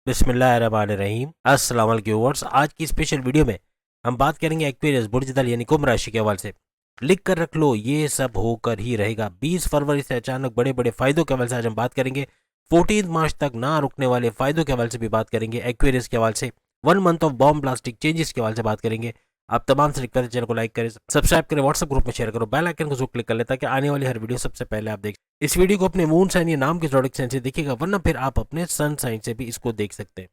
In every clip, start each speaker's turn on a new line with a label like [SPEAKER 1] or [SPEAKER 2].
[SPEAKER 1] बिस्मिल्लाहिर्रहमानिर्रहीम। अस्सलाम वालेकुम व्यूअर्स। आज की स्पेशल वीडियो में हम बात करेंगे एक्वेरियस बुर्ज-दल यानी कुंभ राशि के हवाले से। लिख कर रख लो, ये सब होकर ही रहेगा। 20 फरवरी से अचानक बड़े बड़े फायदों के हवाले से आज हम बात करेंगे। 14 मार्च तक ना रुकने वाले फायदों के हवाले से भी बात करेंगे। एक्वेरियस के हवाले से 1 मंथ ऑफ बॉम्ब ब्लास्टिक चेंजेस के हवाले से बात करेंगे। आप तमाम से रिक्वेस्ट है, चैनल को लाइक करें, सब्सक्राइब करें, व्हाट्सएप ग्रुप में शेयर करो, बेल आइकन को जरूर क्लिक कर ले ताकि आने वाली हर वीडियो सबसे पहले आप देख। इस वीडियो को अपने मून साइन या नाम के जोडिक साइन से देखिएगा, वरना फिर आप अपने सन साइन से भी इसको देख सकते हैं।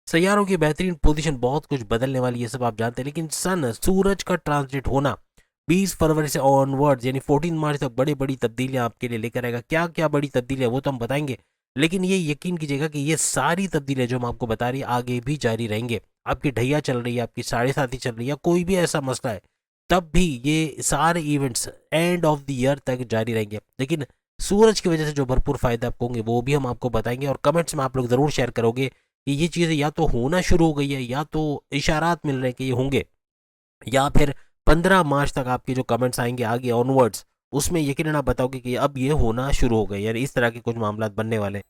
[SPEAKER 1] सैयारों की बेहतरीन पोजीशन बहुत कुछ बदलने वाली है, सब आप जानते हैं, लेकिन सन सूरज का ट्रांजिट होना 20 फरवरी से ऑनवर्ड्स यानी 14 मार्च तक बड़ी बड़ी तब्दीलियां आपके लिए लेकर आएगा। क्या क्या बड़ी तब्दीलियां वो तो हम बताएंगे, लेकिन ये यकीन कीजिएगा कि ये सारी तब्दीलियां जो हम आपको बता रही है आगे भी जारी रहेंगे। आपकी ढैया चल रही है, आपकी साढ़े साथी चल रही है, कोई भी ऐसा मसला है, तब भी ये सारे events end of the year तक जारी रहेंगे। लेकिन सूरज की वजह से जो भरपूर फायदे आपको होंगे वो भी हम आपको बताएंगे, और कमेंट्स में आप लोग जरूर शेयर करोगे कि ये चीज़ें या तो होना शुरू हो गई है, या तो इशारात मिल रहे हैं कि ये होंगे, या फिर 15 मार्च तक आपके जो कमेंट्स आएंगे आगे ऑनवर्ड्स, उसमें यकीनन आप बताओगे कि अब ये होना शुरू हो गए, यानी इस तरह के कुछ मामला बनने वाले हैं।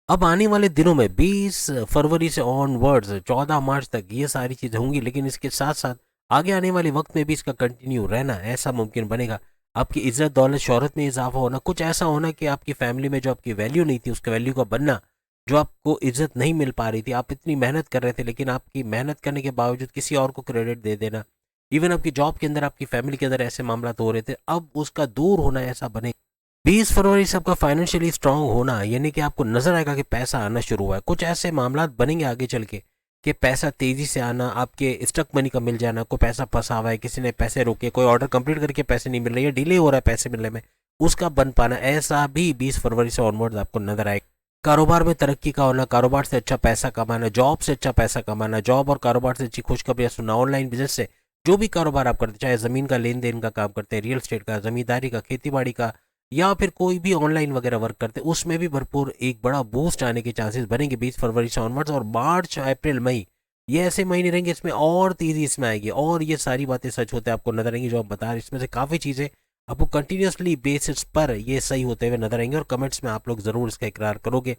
[SPEAKER 1] अब आने वाले दिनों में 20 फरवरी से ऑनवर्ड्स 14 मार्च तक ये सारी चीज़ें होंगी, लेकिन इसके साथ साथ आगे आने वाले वक्त में भी इसका कंटिन्यू रहना ऐसा मुमकिन बनेगा। आपकी इज्जत दौलत शोहरत में इजाफा होना, कुछ ऐसा होना कि आपकी फैमिली में जो आपकी वैल्यू नहीं थी उसके वैल्यू का बनना, जो आपको इज्जत नहीं मिल पा रही थी, आप इतनी मेहनत कर रहे थे लेकिन आपकी मेहनत करने के बावजूद किसी और को क्रेडिट दे देना, इवन आपकी जॉब के अंदर आपकी फैमिली के अंदर ऐसे मामला तो हो रहे थे, अब उसका दूर होना ऐसा बने। 20 फरवरी से आपका फाइनेंशियली स्ट्रांग होना, यानी कि आपको नजर आएगा कि पैसा आना शुरू हुआ है। कुछ ऐसे मामला बनेंगे आगे चल के कि पैसा तेजी से आना, आपके स्टक मनी का मिल जाना, कोई पैसा फंसा हुआ है, किसी ने पैसे रोके, कोई ऑर्डर कंप्लीट करके पैसे नहीं मिल रहे, या डिले हो रहा है पैसे मिलने में, उसका बन पाना, ऐसा भी 20 फरवरी से ऑनवर्ड आपको नजर आएगा। कारोबार में तरक्की का होना, कारोबार से अच्छा पैसा कमाना, जॉब से अच्छा पैसा कमाना, जॉब और कारोबार से अच्छी खुशखबरियां सुनना, ऑनलाइन बिजनेस से जो भी कारोबार आप करते हैं, चाहे ज़मीन का लेन देन का काम करते हैं, रियल एस्टेट का, ज़मींदारी का, खेती बाड़ी का, या फिर कोई भी ऑनलाइन वगैरह वर्क करते हैं, उसमें भी भरपूर एक बड़ा बूस्ट आने के चांसेस बनेंगे 20 फरवरी से ऑनवर्ड्स। और मार्च अप्रैल मई ये ऐसे महीने रहेंगे इसमें और तेज़ी इसमें आएगी, और ये सारी बातें सच होते आपको नजर आएंगी जो आप बता रहे हैं। इसमें से काफ़ी चीज़ें आपको कंटिन्यूसली बेसिस पर ये सही होते हुए नजर आएंगे, और कमेंट्स में आप लोग ज़रूर इसका इकरार करोगे,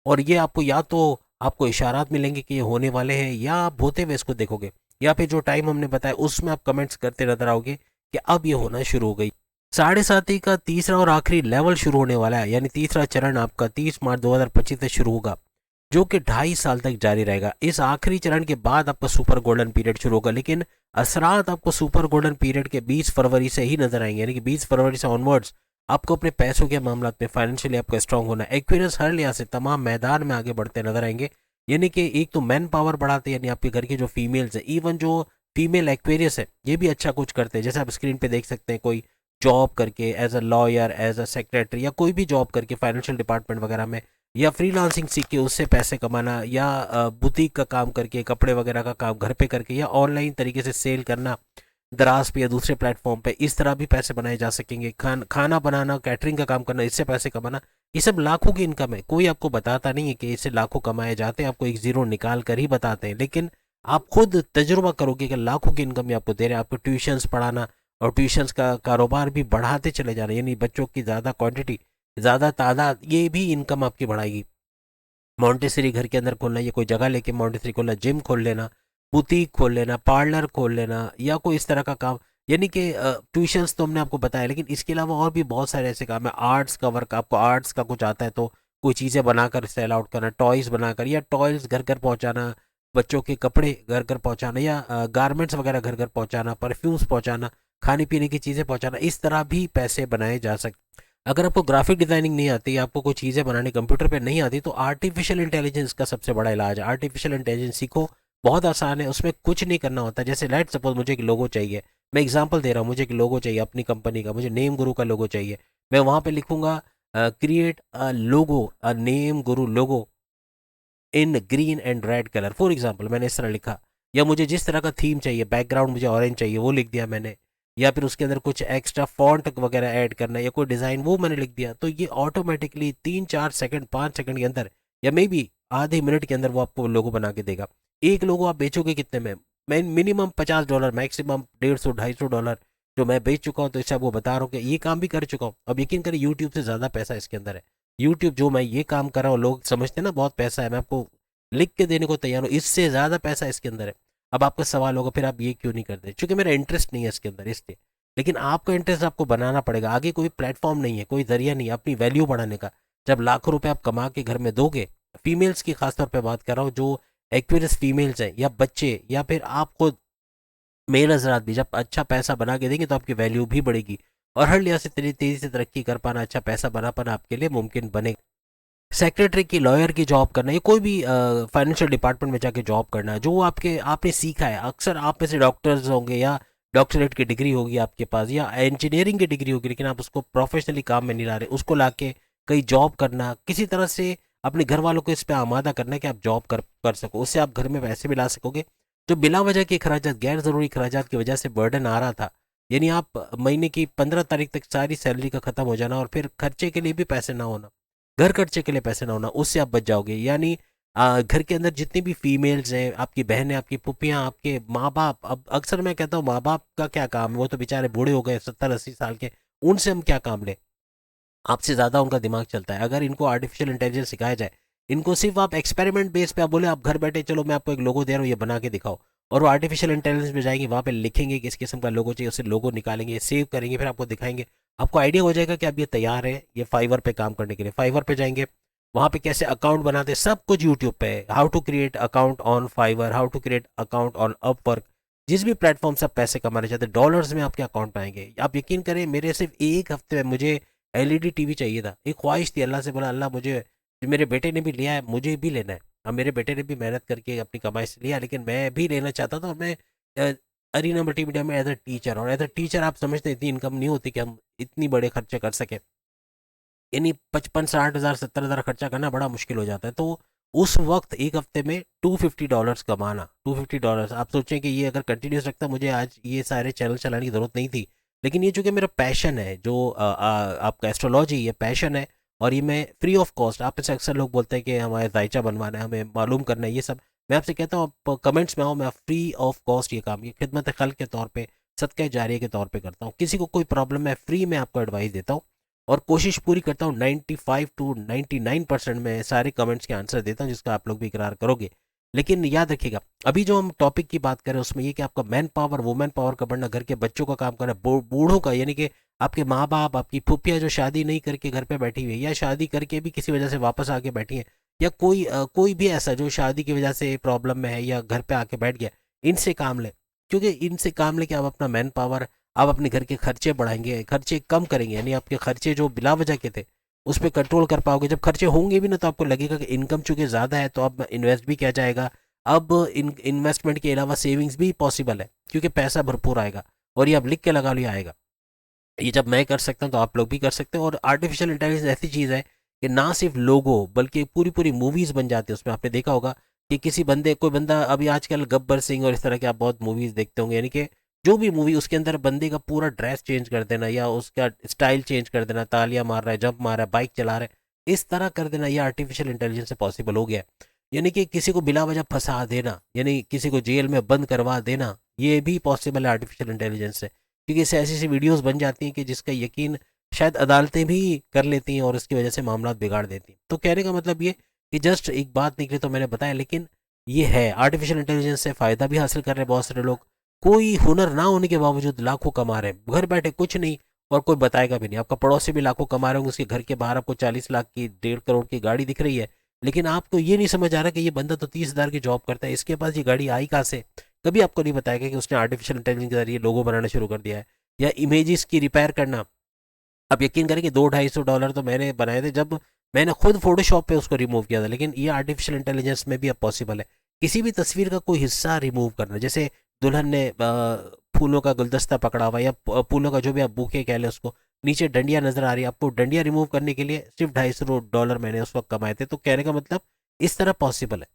[SPEAKER 1] और ये आपको या तो आपको इशारात मिलेंगे कि ये होने वाले हैं, या आप होते हुए इसको देखोगे, या फिर जो टाइम हमने बताया उसमें आप कमेंट्स करते नजर आओगे कि अब ये होना शुरू हो गई। साढ़े साथी का तीसरा और आखिरी लेवल शुरू होने वाला है, यानी तीसरा चरण आपका 30 मार्च 2025 से शुरू होगा, जो कि 2.5 साल तक जारी रहेगा। इस आखिरी चरण के बाद आपका सुपर गोल्डन पीरियड शुरू होगा, लेकिन असरात आपको सुपर गोल्डन पीरियड के 20 फरवरी से ही नजर आएंगे, यानी कि 20 फरवरी से ऑनवर्ड्स आपको अपने पैसों के मामला में फाइनेंशियली आपको स्ट्रांग होना है। एक्वेरियस हर लिहाज से तमाम मैदान में आगे बढ़ते नजर आएंगे, यानी कि एक तो मैन पावर बढ़ाते हैं, यानी आपके घर की जो फीमेल्स है, इवन जो फीमेल एक्वेरियस है ये भी अच्छा कुछ करते हैं, जैसे आप स्क्रीन पे देख सकते हैं, कोई जॉब करके as a lawyer, as a secretary, या कोई भी जॉब करके फाइनेंशियल डिपार्टमेंट वगैरह में, या फ्रीलांसिंग सीख के उससे पैसे कमाना, या बुटीक का काम करके, कपड़े वगैरह का काम घर पे करके, या ऑनलाइन तरीके से सेल करना दराज पे या दूसरे प्लेटफॉर्म पे, इस तरह भी पैसे बनाए जा सकेंगे। खाना बनाना, कैटरिंग का काम करना, इससे पैसे कमाना, ये सब लाखों की इनकम है। कोई आपको बताता नहीं है कि इससे लाखों कमाए जाते हैं, आपको एक जीरो निकाल कर ही बताते हैं, लेकिन आप खुद तजुर्बा करोगे कि लाखों की इनकम ये आपको दे रहे हैं। आपको ट्यूशन्स पढ़ाना और ट्यूशन्स का कारोबार भी बढ़ाते चले जा रहे हैं, यानी बच्चों की ज़्यादा क्वांटिटी, ज़्यादा तादाद, ये भी इनकम आपकी बढ़ाएगी। मॉन्टेसरी घर के अंदर खोलना, ये कोई जगह लेके मॉन्टेसरी खोलना, जिम खोल लेना, बुटीक खोल लेना, पार्लर खोल लेना, या कोई इस तरह का काम, यानी कि ट्यूशन्स तो हमने आपको बताया, लेकिन इसके अलावा और भी बहुत सारे ऐसे काम है। आर्ट्स का वर्क, आपको आर्ट्स का कुछ आता है तो कोई चीज़ें बनाकर सेल आउट करना, टॉयज़ बनाकर, या टॉयज़ घर घर पहुंचाना, बच्चों के कपड़े घर घर पहुंचाना, या गारमेंट्स वगैरह घर घर पहुंचाना, परफ्यूम्स पहुंचाना, खाने पीने की चीज़ें पहुंचाना, इस तरह भी पैसे बनाए जा सकते। अगर आपको ग्राफिक डिजाइनिंग नहीं आती, आपको कोई चीज़ें बनाने कंप्यूटर पे नहीं आती, तो आर्टिफिशियल इंटेलिजेंस का सबसे बड़ा इलाज है। आर्टिफिशियल इंटेलिजेंस सीखो, बहुत आसान है, उसमें कुछ नहीं करना होता। जैसे लेट सपोज मुझे एक लोगो चाहिए, मैं एग्जांपल दे रहा हूँ, मुझे एक लोगो चाहिए अपनी कंपनी का, मुझे नेम गुरु का लोगो चाहिए, मैं वहाँ पे लिखूंगा create a logo, a name Guru logo in green and red colour, for example मैंने इस तरह लिखा। या मुझे जिस तरह का थीम चाहिए, बैकग्राउंड मुझे ऑरेंज चाहिए, वो लिख दिया मैंने। या फिर उसके अंदर कुछ एक्स्ट्रा फॉन्ट वगैरह ऐड करना है, या कोई डिज़ाइन, वो मैंने लिख दिया, तो ये ऑटोमेटिकली 3-4 सेकंड, 5 सेकंड के अंदर, या मे बी आधे मिनट के अंदर वो आपको लोगो बना के देगा। एक लोगो आप बेचोगे कितने में? मैं मिनिमम $50, मैक्सिमम 150-250 जो मैं बेच चुका हूँ, तो इससे वो बता रहा हूँ कि ये काम भी कर चुका हूँ। अब यकीन करें, यूट्यूब से ज़्यादा पैसा इसके अंदर है। यूट्यूब जो मैं ये काम कर रहा हूँ, लोग समझते हैं ना बहुत पैसा है, मैं आपको लिख के देने को तैयार हूँ, इससे ज़्यादा पैसा इसके अंदर है। अब आपका सवाल होगा फिर आप ये क्यों नहीं करते, क्योंकि मेरा इंटरेस्ट नहीं है इसके अंदर इसलिए। लेकिन आपका इंटरेस्ट आपको बनाना पड़ेगा, आगे कोई प्लेटफॉर्म नहीं है, कोई जरिया नहीं है अपनी वैल्यू बढ़ाने का। जब लाखों रुपए आप कमा के घर में दोगे, फीमेल्स की खासतौर पर बात कर रहा हूँ, जो एक्वेरियस फीमेल्स हैं या बच्चे या फिर आप खुद मेल हजरात भी जब अच्छा पैसा बना के देंगे तो आपकी वैल्यू भी बढ़ेगी और हर लिहाज से तेजी से तरक्की कर पाना, अच्छा पैसा बना पाना आपके लिए मुमकिन बनेगा। सेक्रेटरी की, लॉयर की जॉब करना, ये कोई भी फाइनेंशियल डिपार्टमेंट में जाके जॉब करना, जो आपके आपने सीखा है। अक्सर आप में से डॉक्टर्स होंगे या डॉक्टरेट की डिग्री होगी आपके पास या इंजीनियरिंग की डिग्री होगी, लेकिन आप उसको प्रोफेशनली काम में नहीं ला रहे, उसको ला के कहीं जॉब करना, किसी तरह से अपने घर वालों को इस पर आमादा करना कि आप जॉब कर सको, उससे आप घर में पैसे भी ला सकोगे। जो बिला वजह के खराजात, गैर ज़रूरी खराजात की वजह से बर्डन आ रहा था, यानी आप महीने की 15 तारीख तक सारी सैलरी का ख़त्म हो जाना और फिर खर्चे के लिए भी पैसे ना होना, घर खर्चे के लिए पैसे ना होना, उससे आप बच जाओगे। यानी घर के अंदर जितनी भी फीमेल्स हैं, आपकी बहनें, आपकी पुप्पियाँ, आपके माँ बाप, अब अक्सर मैं कहता हूँ माँ बाप का क्या काम है, वो तो बेचारे बूढ़े हो गए 70-80 साल के, उनसे हम क्या काम लें, आपसे ज़्यादा उनका दिमाग चलता है। अगर इनको आर्टिफिशियल इंटेलिजेंस सिखाया जाए, इनको सिर्फ आप एक्सपेरिमेंट बेस पे आप बोले आप घर बैठे चलो मैं आपको एक लोगो दे रहा हूँ ये बना के दिखाओ, और वो आर्टिफिशियल इंटेलिजेंस में जाएंगे, वहाँ पे लिखेंगे किस किस्म का लोगो चाहिए, उससे लोगो निकालेंगे, सेव करेंगे, फिर आपको दिखाएंगे। आपको आइडिया हो जाएगा कि अब ये तैयार है ये फाइवर पे काम करने के लिए। फाइवर पे जाएंगे, वहाँ पे कैसे अकाउंट बनाते हैं सब कुछ यूट्यूब पे है, how to create account on Fiverr, how to create account on Upwork. जिस भी प्लेटफॉर्म से आप पैसे कमाना चाहते हैं डॉलर्स में आपके अकाउंट में आएंगे। आप यकीन करें, मेरे सिर्फ एक हफ्ते में मुझे एलईडी टीवी चाहिए था, एक ख्वाहिश थी, अल्लाह से बोला अल्लाह मुझे, जो मेरे बेटे ने भी लिया है मुझे भी लेना है। अब मेरे बेटे ने भी मेहनत करके अपनी कमाई से लिया, लेकिन मैं भी लेना चाहता था। और मैं अरीना मल्टीमीडिया में एज अ टीचर, और एज अ टीचर आप समझते हैं इतनी इनकम नहीं होती कि हम इतनी बड़े खर्चे कर सकें, यानी 55-60 हज़ार 70 हज़ार खर्चा करना बड़ा मुश्किल हो जाता है। तो उस वक्त एक हफ्ते में $250 कमाना, $250, आप सोचें कि ये अगर कंटिन्यूस रखता, मुझे आज ये सारे चैनल चलाने की ज़रूरत नहीं थी। लेकिन ये चूँकि मेरा पैशन है, जो आपका एस्ट्रोलॉजी ये पैशन है, और ये मैं फ्री ऑफ कॉस्ट, आप में से अक्सर लोग बोलते हैं कि हमारे जायचा बनवाना है, हमें मालूम करना है, ये सब मैं आपसे कहता हूँ आप कमेंट्स में आओ, मैं फ्री ऑफ कॉस्ट ये काम, ये खिदमत खल्क के तौर पे, सदका जारिया के तौर पे करता हूँ। किसी को कोई प्रॉब्लम है फ्री में आपको एडवाइस देता हूँ, और कोशिश पूरी करता हूँ 95 to 99% में सारे कमेंट्स के आंसर देता हूँ, जिसका आप लोग भी इकरार करोगे। लेकिन याद रखिएगा, अभी जो हम टॉपिक की बात करें उसमें ये कि आपका मैन पावर, वुमेन पावर का बढ़ना, घर के बच्चों का काम करना, बूढ़ों का, यानी कि आपके माँ बाप, आपकी फुफिया जो शादी नहीं करके घर पे बैठी हुई है, या शादी करके भी किसी वजह से वापस आके बैठी है, या कोई भी ऐसा जो शादी की वजह से प्रॉब्लम में है या घर पे आके बैठ गया, इनसे काम लें। क्योंकि इनसे काम लेके आप अपना मैन पावर, आप अपने घर के खर्चे बढ़ाएंगे, खर्चे कम करेंगे, यानी आपके खर्चे जो बिला वजह के थे उस पर कंट्रोल कर पाओगे। जब खर्चे होंगे भी ना तो आपको लगेगा कि इनकम चूंकि ज़्यादा है तो अब इन्वेस्ट भी किया जाएगा। अब इन्वेस्टमेंट के अलावा सेविंग्स भी पॉसिबल है, क्योंकि पैसा भरपूर आएगा, और ये आप लिख के लगा लिया आएगा। ये जब मैं कर सकता हूँ तो आप लोग भी कर सकते हैं। और आर्टिफिशियल इंटेलिजेंस ऐसी चीज़ है कि ना सिर्फ लोगो बल्कि पूरी पूरी मूवीज़ बन जाती है उसमें। आपने देखा होगा कि किसी बंदे, कोई बंदा, अभी आजकल गब्बर सिंह और इस तरह के आप बहुत मूवीज़ देखते होंगे, यानी कि जो भी मूवी, उसके अंदर बंदे का पूरा ड्रेस चेंज कर देना या उसका स्टाइल चेंज कर देना, तालियां मार रहा है, जंप मार रहा है, बाइक चला रहा है, इस तरह कर देना, ये आर्टिफिशियल इंटेलिजेंस से पॉसिबल हो गया है। यानी कि किसी को बिला वजह फंसा देना, यानी किसी को जेल में बंद करवा देना, ये भी पॉसिबल है आर्टिफिशियल इंटेलिजेंस से। क्योंकि इससे ऐसी ऐसी वीडियोस बन जाती हैं कि जिसका यकीन शायद अदालतें भी कर लेती हैं और इसकी वजह से मामला बिगाड़ देती हैं। तो कहने का मतलब ये कि जस्ट एक बात निकली तो मैंने बताया, लेकिन ये है आर्टिफिशियल इंटेलिजेंस से फ़ायदा भी हासिल कर रहे हैं बहुत सारे लोग, कोई हुनर ना होने के बावजूद लाखों कमा रहे हैं घर बैठे, कुछ नहीं, और कोई बताएगा भी नहीं। आपका पड़ोसी भी लाखों कमा रहे होंगे, उसके घर के बाहर आपको 40 लाख की 1.5 करोड़ की गाड़ी दिख रही है, लेकिन आपको ये नहीं समझ आ रहा कि ये बंदा तो 30 हज़ार की जॉब करता है, इसके पास ये गाड़ी आई कहाँ से। कभी आपको नहीं बताएगा कि उसने आर्टिफिशियल इंटेलिजेंस के जरिए लोगो बनाना शुरू कर दिया है, या इमेजेस की रिपेयर करना। आप यकीन करें कि $200-250 तो मैंने बनाए थे जब मैंने खुद फोटोशॉप पे उसको रिमूव किया था, लेकिन ये आर्टिफिशियल इंटेलिजेंस में भी अब पॉसिबल है। किसी भी तस्वीर का कोई हिस्सा रिमूव करना, जैसे दुल्हन ने फूलों का गुलदस्ता पकड़ा हुआ, या फूलों का जो भी आप बुके कह लें उसको, नीचे डंडियाँ नजर आ रही है, आपको डंडियाँ रिमूव करने के लिए सिर्फ $250 मैंने उस वक्त कमाए थे। तो कहने का मतलब इस तरह पॉसिबल है।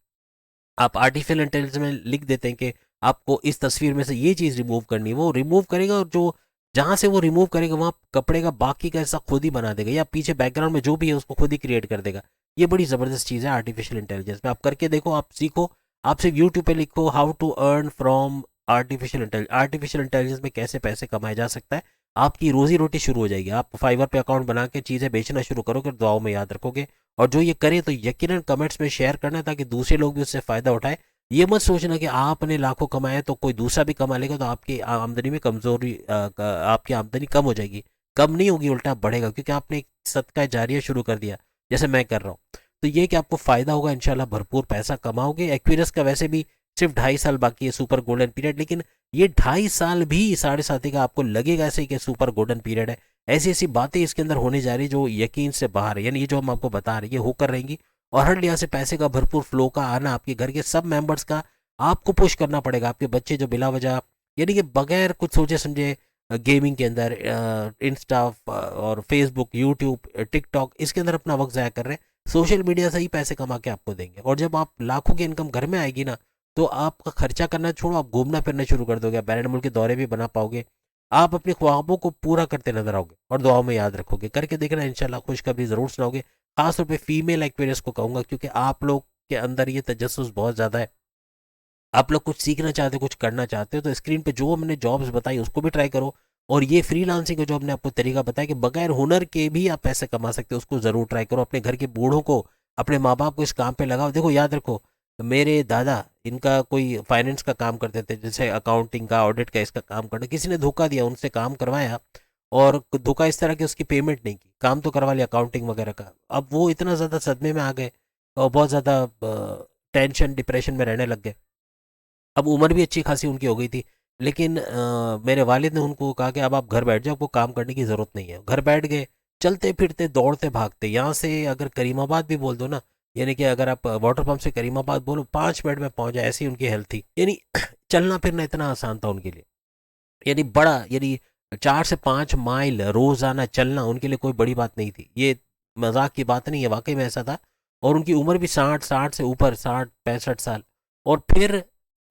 [SPEAKER 1] आप आर्टिफिशियल इंटेलिजेंस में लिख देते हैं कि आपको इस तस्वीर में से ये चीज़ रिमूव करनी है, वो रिमूव करेगा, और जो जहाँ से वो रिमूव करेगा वहाँ कपड़े का बाकी का हिस्सा खुद ही बना देगा, या पीछे बैकग्राउंड में जो भी है उसको खुद ही क्रिएट कर देगा। ये बड़ी ज़बरदस्त चीज़ है आर्टिफिशियल इंटेलिजेंस में। आप करके देखो, आप सीखो, आप सिर्फ यूट्यूब पे लिखो how to earn from artificial intelligence में कैसे पैसे कमाया जा सकता है, आपकी रोजी रोटी शुरू हो जाएगी। आप फाइवर पे अकाउंट बना के चीज़ें बेचना शुरू करोगे, दुआओं में याद रखोगे, और जो ये करे तो यकीनन कमेंट्स में शेयर करना ताकि दूसरे लोग भी उससे फ़ायदा उठाएं। ये मत सोचना कि आपने लाखों कमाए तो कोई दूसरा भी कमा लेगा तो आपकी आमदनी में कमज़ोरी आपकी आमदनी कम हो जाएगी। कम नहीं होगी, उल्टा बढ़ेगा, क्योंकि आपने एक सदका जारिया शुरू कर दिया जैसे मैं कर रहा हूँ। तो ये कि आपको फ़ायदा होगा, इंशाल्लाह भरपूर पैसा कमाओगे। एक्विरस का वैसे भी सिर्फ 2.5 साल बाकी है, सुपर गोल्डन पीरियड, लेकिन ये 2.5 साल भी 7.5 का आपको लगेगा ऐसे कि सुपर गोल्डन पीरियड है। ऐसी ऐसी बातें इसके अंदर होने जा रही जो यकीन से बाहर है, यानी ये जो हम आपको बता रहे हैं ये होकर रहेंगी। और हर लिहाज से पैसे का भरपूर फ्लो का आना, आपके घर के सब मेंबर्स का आपको पुश करना पड़ेगा। आपके बच्चे जो बिला वजह यानी कि बगैर कुछ सोचे समझे गेमिंग के अंदर इंस्टा और फेसबुक, यूट्यूब, टिकटॉक इसके अंदर अपना वक्त ज़ाया कर रहे हैं, सोशल मीडिया से ही पैसे कमा के आपको देंगे। और जब आप लाखों की इनकम घर में आएगी ना, तो आपका खर्चा करना छोड़ो, आप घूमना फिरना शुरू कर दोगे, बैरन मुल्क के दौरे भी बना पाओगे। आप अपने ख्वाबों को पूरा करते नजर आओगे और दुआओं में याद रखोगे। करके देखना, इंशाल्लाह खुशखबरी ज़रूर सुनाओगे। खासतौर पे फीमेल एक्वेरियस को कहूँगा, क्योंकि आप लोग के अंदर ये तजस्सुस बहुत ज़्यादा है। आप लोग कुछ सीखना चाहते हो, कुछ करना चाहते हो, तो स्क्रीन पे जो हमने जॉब्स बताई उसको भी ट्राई करो। और ये फ्रीलांसिंग का जो हमने आपको तरीका बताया कि बगैर हुनर के भी आप पैसे कमा सकते हो, उसको ज़रूर ट्राई करो। अपने घर के बूढ़ों को, अपने माँ बाप को इस काम पे लगाओ। देखो याद रखो, मेरे दादा इनका कोई फाइनेंस का काम करते थे, जैसे अकाउंटिंग का, ऑडिट का, इसका काम करना, किसी ने धोखा दिया, उनसे काम करवाया और धोखा इस तरह की उसकी पेमेंट नहीं की, काम तो करवा लिया अकाउंटिंग वगैरह का। अब वो इतना ज़्यादा सदमे में आ गए और बहुत ज़्यादा टेंशन डिप्रेशन में रहने लग गए। अब उम्र भी अच्छी खासी उनकी हो गई थी, लेकिन मेरे वालिद ने उनको कहा कि अब आप घर बैठ जाओ, आपको काम करने की ज़रूरत नहीं है। घर बैठ गए, चलते फिरते दौड़ते भागते, यहाँ से अगर करीमाबाद भी बोल दो ना, यानी कि अगर आप वाटर पंप से करीमाबाद बोलो 5 मिनट में पहुंच जाए, ऐसी उनकी हेल्थ थी। यानी चलना फिरना इतना आसान था उनके लिए, यानी बड़ा, यानी 4 से 5 माइल रोजाना चलना उनके लिए कोई बड़ी बात नहीं थी। ये मजाक की बात नहीं है, वाकई में ऐसा था। और उनकी उम्र भी 60 से ऊपर, 60 65 साल। और फिर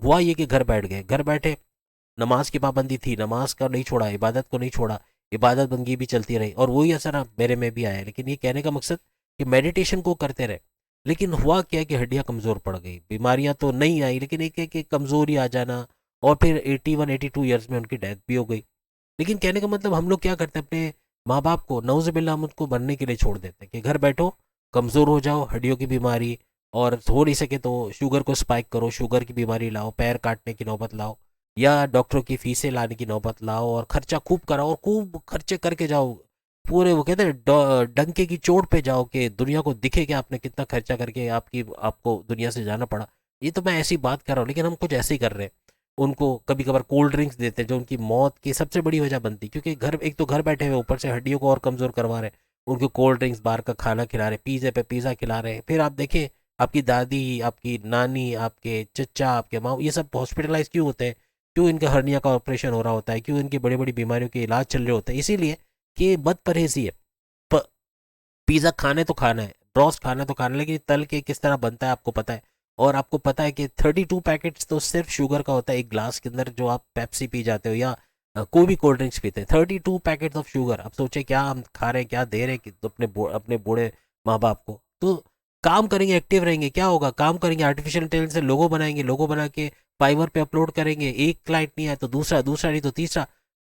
[SPEAKER 1] हुआ ये कि घर बैठ गए, घर बैठे, नमाज की पाबंदी थी, नमाज का नहीं छोड़ा, इबादत को नहीं छोड़ा, इबादत बंदगी भी चलती रही और वही असर अब मेरे में भी आया। लेकिन ये कहने का मकसद कि मेडिटेशन को करते रहे, लेकिन हुआ क्या कि हड्डियां कमज़ोर पड़ गई। बीमारियां तो नहीं आई, लेकिन एक एक एक कमज़ोरी आ जाना, और फिर 81 82 ईयर्स में उनकी डेथ भी हो गई। लेकिन कहने का मतलब हम लोग क्या करते हैं, अपने माँ बाप को नौज़ुबिल्लाह हम उनको बनने के लिए छोड़ देते हैं कि घर बैठो, कमज़ोर हो जाओ, हड्डियों की बीमारी, और हो नहीं सके तो शुगर को स्पाइक करो, शुगर की बीमारी लाओ, पैर काटने की नौबत लाओ, या डॉक्टरों की फीसें लाने की नौबत लाओ, और खर्चा खूब कराओ और खूब खर्चे करके जाओ। पूरे वो कहते हैं डंके की चोट पे जाओ कि दुनिया को दिखे कि आपने कितना खर्चा करके आपको दुनिया से जाना पड़ा। ये तो मैं ऐसी बात कर रहा हूँ, लेकिन हम कुछ ऐसे ही कर रहे हैं। उनको कभी कभार कोल्ड ड्रिंक्स देते हैं जो उनकी मौत की सबसे बड़ी वजह बनती, क्योंकि घर एक तो घर बैठे हुए, ऊपर से हड्डियों को और कमज़ोर करवा रहे हैं। उनको कोल्ड ड्रिंक्स, बाहर का खाना खिला रहे, पिज़्ज़े पे पिज़्ज़ा खिला रहे हैं। फिर आप देखें, आपकी दादी, आपकी नानी, आपके चचा, आपके माँ, ये सब हॉस्पिटलाइज क्यों होते हैं? क्यों इनका हर्निया का ऑपरेशन हो रहा होता है? क्यों इनकी बड़ी बड़ी बीमारियों के इलाज चल रहे होते हैं? इसीलिए कि बद परहेजी है। पिज़्ज़ा खाने तो खाना है, ब्रोस्ट खाना तो खाना है, लेकिन तल के किस तरह बनता है आपको पता है। और आपको पता है कि 32 पैकेट्स तो सिर्फ शुगर का होता है एक ग्लास के अंदर, जो आप पेप्सी पी जाते हो या कोई भी कोल्ड ड्रिंक्स पीते हैं, 32 पैकेट्स ऑफ शुगर। अब सोचे क्या हम खा रहे हैं, क्या दे रहे हैं तो अपने बूढ़े माँ बाप को। तो काम करेंगे, एक्टिव रहेंगे, क्या होगा, काम करेंगे, आर्टिफिशियल इंटेलिजेंस से लोगो बनाएंगे, लोगो बना के फाइवर पे अपलोड करेंगे। एक क्लाइंट नहीं आया तो दूसरा, दूसरा नहीं तो तीसरा,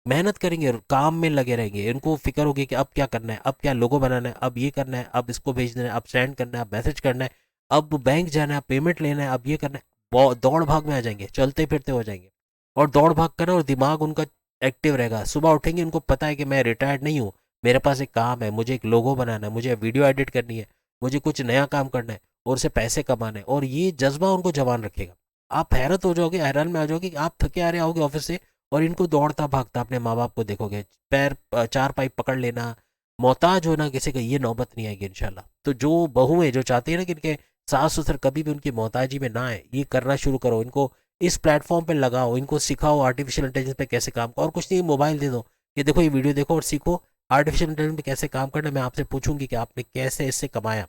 [SPEAKER 1] मेहनत करेंगे, काम में लगे रहेंगे। इनको फिक्र होगी कि अब क्या करना है, अब क्या लोगो बनाना है, अब ये करना है, अब इसको भेजना है, अब सेंड करना है, अब मैसेज करना है, अब बैंक जाना है, पेमेंट लेना है, अब ये करना है। दौड़ भाग में आ जाएंगे, चलते फिरते हो जाएंगे। और दौड़ भाग करना, और दिमाग उनका एक्टिव रहेगा। सुबह उठेंगे, उनको पता है कि मैं रिटायर्ड नहीं हूँ, मेरे पास एक काम है, मुझे एक लोगो बनाना है, मुझे वीडियो एडिट करनी है, मुझे कुछ नया काम करना है और उससे पैसे कमाना है। और ये जज्बा उनको जवान रखेगा। आप हैरत हो जाओगे, हैरान में आ जाओगे कि आप थके आ रहे आओगे ऑफिस से, और इनको दौड़ता भागता अपने माँ बाप को देखोगे, पैर चार पाई पकड़ लेना, मोहताज होना किसी का, ये नौबत नहीं आएगी इंशाल्लाह। तो जो बहुएं जो चाहती है ना कि इनके सास ससुर कभी भी उनकी मोहताजी में ना आए, ये करना शुरू करो। इनको इस प्लेटफॉर्म पे लगाओ, इनको सिखाओ आर्टिफिशियल इंटेलिजेंस पे कैसे काम, और कुछ नहीं, मोबाइल दे दो, ये देखो ये वीडियो देखो और सीखो आर्टिफिशियल इंटेलिजेंस पे कैसे काम करना। मैं आपसे पूछूंगी कि आपने कैसे इससे कमाया,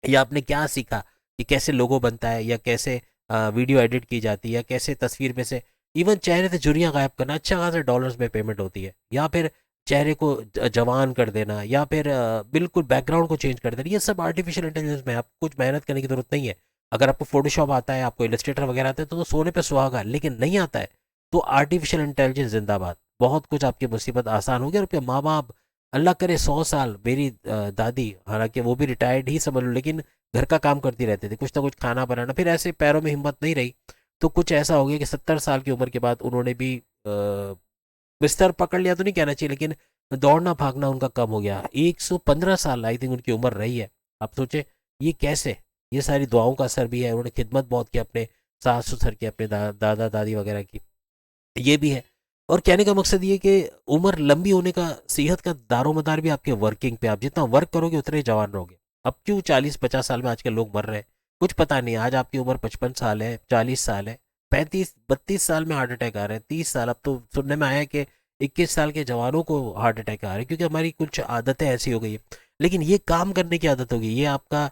[SPEAKER 1] या आपने क्या सीखा कि कैसे लोगो बनता है, या कैसे वीडियो एडिट की जाती है, या कैसे तस्वीर में से इवन चेहरे से झुर्रियाँ गायब करना, अच्छा खासा डॉलर्स में पेमेंट होती है। या फिर चेहरे को जवान कर देना, या फिर बिल्कुल बैकग्राउंड को चेंज कर देना, ये सब आर्टिफिशियल इंटेलिजेंस में आपको कुछ मेहनत करने की जरूरत नहीं है। अगर आपको फोटोशॉप आता है, आपको इलस्ट्रेटर वगैरह आता है तो सोने पे सुहागा, लेकिन नहीं आता है तो आर्टिफिशियल इंटेलिजेंस जिंदाबाद। बहुत कुछ आपकी मुसीबत आसान हो गया, और माँ बाप अल्लाह करे 100 साल मेरी दादी, हालांकि वो भी रिटायर्ड ही समझ लो, लेकिन घर का काम करती रहते थे, कुछ ना कुछ खाना बनाना, फिर ऐसे पैरों में हिम्मत नहीं रही, तो कुछ ऐसा हो गया कि 70 साल की उम्र के बाद उन्होंने भी बिस्तर पकड़ लिया तो नहीं कहना चाहिए, लेकिन दौड़ना भागना उनका कम हो गया। 115 साल आई थिंक उनकी उम्र रही है। आप सोचे ये कैसे, ये सारी दुआओं का असर भी है, उन्होंने खिदमत बहुत की अपने सास ससुर की, अपने दादा दादी वगैरह की, ये भी है। और कहने का मकसद ये कि उम्र लंबी होने का, सेहत का दारोमदार भी आपके वर्किंग पे, आप जितना वर्क करोगे उतने ही जवान रहोगे। अब क्यों 40-50 साल में आजकल लोग मर रहे हैं, कुछ पता नहीं। आज आपकी उम्र 55 साल है, 40 साल है, 35-32 साल में हार्ट अटैक आ रहे हैं, 30 साल। अब तो सुनने में आया है कि 21 साल के जवानों को हार्ट अटैक आ रहे हैं, क्योंकि हमारी कुछ आदतें ऐसी हो गई है। लेकिन ये काम करने की आदत होगी, ये आपका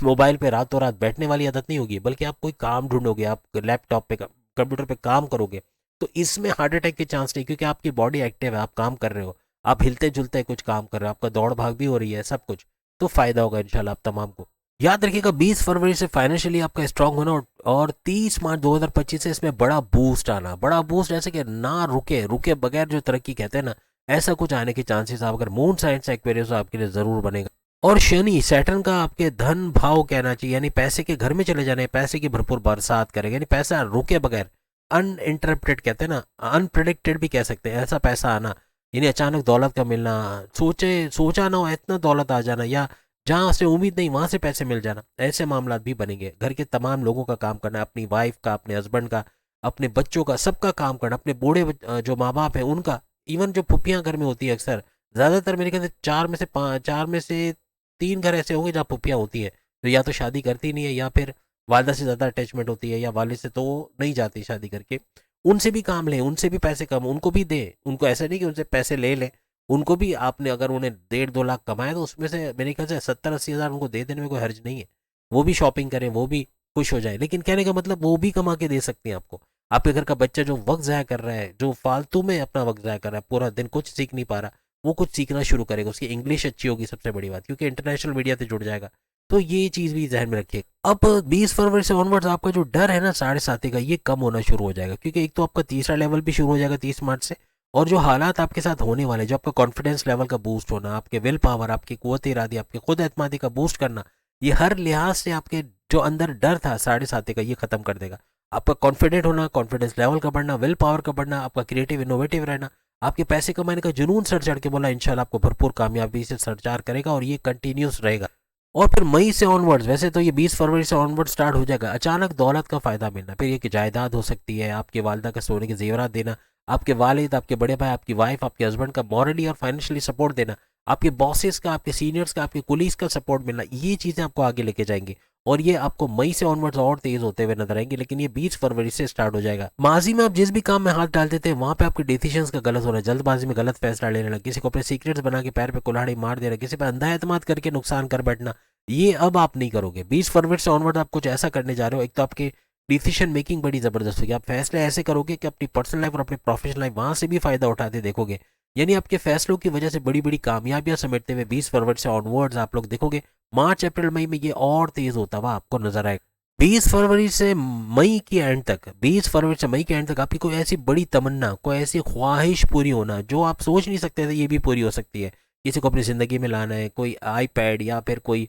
[SPEAKER 1] मोबाइल पे रातों रात बैठने वाली आदत नहीं होगी, बल्कि आप कोई काम ढूंढोगे, आप लैपटॉप पे कंप्यूटर पे काम करोगे, तो इसमें हार्ट अटैक के चांस नहीं, क्योंकि आपकी बॉडी एक्टिव है, आप काम कर रहे हो, आप हिलते जुलते कुछ काम कर रहे हो, आपका दौड़ भाग भी हो रही है, सब कुछ, तो फायदा होगा इंशाल्लाह आप तमाम को। याद रखिएगा 20 फरवरी से फाइनेंशियली आपका स्ट्रांग होना, और 30 मार्च 2025 से इसमें बड़ा बूस्ट आना, बड़ा बूस्ट ऐसे कि ना रुके रुके बगैर जो तरक्की कहते हैं ना, ऐसा कुछ आने के चांसेस आप अगर मून साइन से एक्वेरियस हो आपके लिए जरूर बनेगा। और शनि सैटर्न का आपके धन भाव कहना चाहिए, यानी पैसे के घर में चले जाने, पैसे की भरपूर बरसात करेगा, यानी पैसा रुके बगैर, अनइंटरप्टेड कहते हैं ना, अनप्रिडिक्टेड भी कह सकते हैं, ऐसा पैसा आना, यानी अचानक दौलत का मिलना, सोचा ना हो इतना दौलत आ जाना, या जहां से उम्मीद नहीं वहां से पैसे मिल जाना, ऐसे मामला भी बनेंगे। घर के तमाम लोगों का काम करना, अपनी वाइफ का, अपने हस्बैंड का, अपने बच्चों का, सबका काम करना, अपने बूढ़े जो माँ बाप हैं उनका, इवन जो फुफियाँ घर में होती है अक्सर, ज्यादातर मेरे ख्याल से 4 में से 3 घर ऐसे होंगे जहाँ फुफियाँ होती हैं, तो या तो शादी करती नहीं है, या फिर वालदा से ज़्यादा अटैचमेंट होती है, या वाले से तो नहीं जाती शादी करके। उनसे भी काम लें, उनसे भी पैसे कम, उनको भी दे, उनको ऐसा नहीं कि उनसे पैसे ले लें, उनको भी आपने अगर उन्हें 1.5-2 लाख कमाए तो उसमें से मेरे ख्याल से 70-80 हज़ार उनको दे देने में कोई हर्ज नहीं है। वो भी शॉपिंग करें, वो भी खुश हो जाए। लेकिन कहने का मतलब वो भी कमा के दे सकती हैं आपको। आपके घर का बच्चा जो वक्त ज़ाया कर रहा है, जो फालतू में अपना वक्त ज़ाया कर रहा है, पूरा दिन कुछ सीख नहीं पा रहा, वो कुछ सीखना शुरू करेगा, उसकी इंग्लिश अच्छी होगी सबसे बड़ी बात, क्योंकि इंटरनेशनल मीडिया से जुड़ जाएगा। तो ये चीज़ भी जहन में रखिए। अब 20 फरवरी से ऑनवर्ड्स आपका जो डर है ना 7.5 का, ये कम होना शुरू हो जाएगा, क्योंकि एक तो आपका तीसरा लेवल भी शुरू हो जाएगा 30 मार्च से, और जो हालात आपके साथ होने वाले, जो आपका कॉन्फिडेंस लेवल का बूस्ट होना, आपके विल पावर, आपकी कुव्वत इरादी, आपके खुद एतमादी का बूस्ट करना, ये हर लिहाज से आपके जो अंदर डर था 7.5 का, ये खत्म कर देगा। आपका कॉन्फिडेंट होना, कॉन्फिडेंस लेवल का बढ़ना, विल पावर का बढ़ना, आपका क्रिएटिव इनोवेटिव रहना, आपके पैसे कमाने का जुनून सर चढ़ के बोला इंशाल्लाह आपको भरपूर कामयाबी से सरचार करेगा, और ये कंटिन्यूस रहेगा। और फिर मई से ऑनवर्ड्स, वैसे तो ये 20 फरवरी से ऑनवर्ड स्टार्ट हो जाएगा, अचानक दौलत का फायदा मिलना, फिर ये कि जायदाद हो सकती है, आपके वालदा का सोने के जेवरात देना, आपके वालिद, आपके बड़े भाई, आपकी वाइफ, आपके हस्बैंड का मॉरली और फाइनेंशियली सपोर्ट देना, आपके बॉसेस का, आपके सीनियर्स का, आपके कुलीस का सपोर्ट मिलना, ये चीज़ें आपको आगे लेके जाएंगी। और ये आपको मई से ऑनवर्ड्स और तेज होते हुए नजर आएंगे, लेकिन ये 20 फरवरी से स्टार्ट हो जाएगा। माजी में आप जिस भी काम में हाथ डालते थे वहां पे आपके डिसीजंस का गलत होना, जल्दबाजी में गलत फैसला लेना, किसी को अपने सीक्रेट्स बना के पैर पे कुल्हाड़ी मार देना, किसी पे अंधा एतमाद करके नुकसान कर बैठना, ये अब आप नहीं करोगे। 20 फरवरी से ऑनवर्ड आप कुछ ऐसा करने जा रहे हो, एक तो आपकी डिसीजन मेकिंग बड़ी जबरदस्त होगी, आप फैसले ऐसे करोगे कि अपनी पर्सनल लाइफ और अपनी प्रोफेशनल लाइफ वहां से भी फायदा उठाते देखोगे, यानी आपके फैसलों की वजह से बड़ी बड़ी कामयाबियां समेटते हुए 20 फरवरी से ऑनवर्ड्स आप लोग देखोगे। मार्च अप्रैल मई में ये और तेज होता हुआ आपको नजर आएगा। 20 फरवरी से मई की एंड तक, 20 फरवरी से मई के एंड तक आपकी कोई ऐसी बड़ी तमन्ना, कोई ऐसी ख्वाहिश पूरी होना जो आप सोच नहीं सकते थे, ये भी पूरी हो सकती है। किसी को अपनी ज़िंदगी में लाना है, कोई आईपैड, या फिर कोई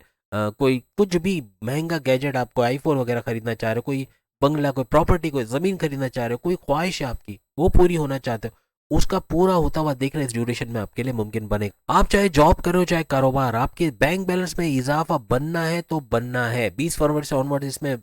[SPEAKER 1] कुछ भी महंगा गैजेट, आपको आईफोन वगैरह खरीदना चाह रहे हो, कोई बंगला, कोई प्रॉपर्टी, कोई ज़मीन खरीदना चाह रहे हो, कोई ख्वाहिश है आपकी वो पूरी होना चाहते हो, उसका पूरा होता हुआ देखना इस ड्यूरेशन में आपके लिए मुमकिन बनेगा। आप चाहे जॉब करो चाहे कारोबार, आपके बैंक बैलेंस में इजाफा बनना है तो बनना है। 20 फरवरी से ऑनवर्ड इसमें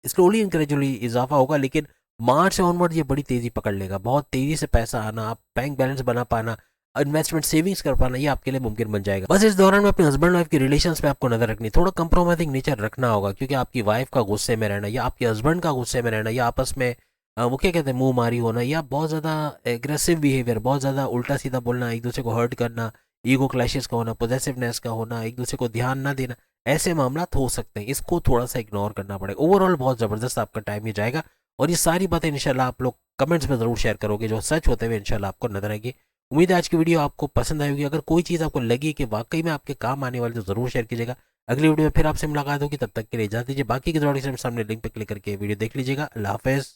[SPEAKER 1] स्लोली एंड ग्रेजुअली इजाफा होगा, लेकिन मार्च से ऑनवर्ड ये बड़ी तेजी पकड़ लेगा, बहुत तेजी से पैसा आना, आप बैंक बैलेंस बना पाना, इन्वेस्टमेंट सेविंग्स कर पाना, ये आपके लिए मुमकिन बन जाएगा। बस इस दौरान में अपने हस्बैंड वाइफ के रिलेशंस पे आपको नजर रखनी, थोड़ा कंप्रोमाइजिंग नेचर रखना होगा, क्योंकि आपकी वाइफ का गुस्से में रहना, या आपके हस्बैंड का गुस्से में रहना, या आपस में वो क्या कहते हैं मुंह मारी होना, या बहुत ज़्यादा एग्रेसिव बिहेवियर, बहुत ज़्यादा उल्टा सीधा बोलना, एक दूसरे को हर्ट करना, ईगो क्लैशेस का होना, पोजेसिवनेस का होना, एक दूसरे को ध्यान ना देना, ऐसे मामला हो सकते हैं, इसको थोड़ा सा इग्नोर करना पड़ेगा। ओवरऑल बहुत ज़बरदस्त आपका टाइम ही जाएगा, और ये सारी बातें इंशाल्लाह आप लोग कमेंट्स में ज़रूर शेयर करोगे, जो सच होते हुए इंशाल्लाह आपको नजर आएगी। उम्मीद है आज की वीडियो आपको पसंद आई होगी। अगर कोई चीज़ आपको लगी कि वाकई में आपके काम आने वाली, तो ज़रूर शेयर कीजिएगा। अगली वीडियो में फिर आपसे मुलाकात होगी, तब तक के लिए इजाज़त दीजिए। बाकी के दौरान सामने लिंक पर क्लिक करके वीडियो देख लीजिएगा। अल्लाह हाफ़िज़।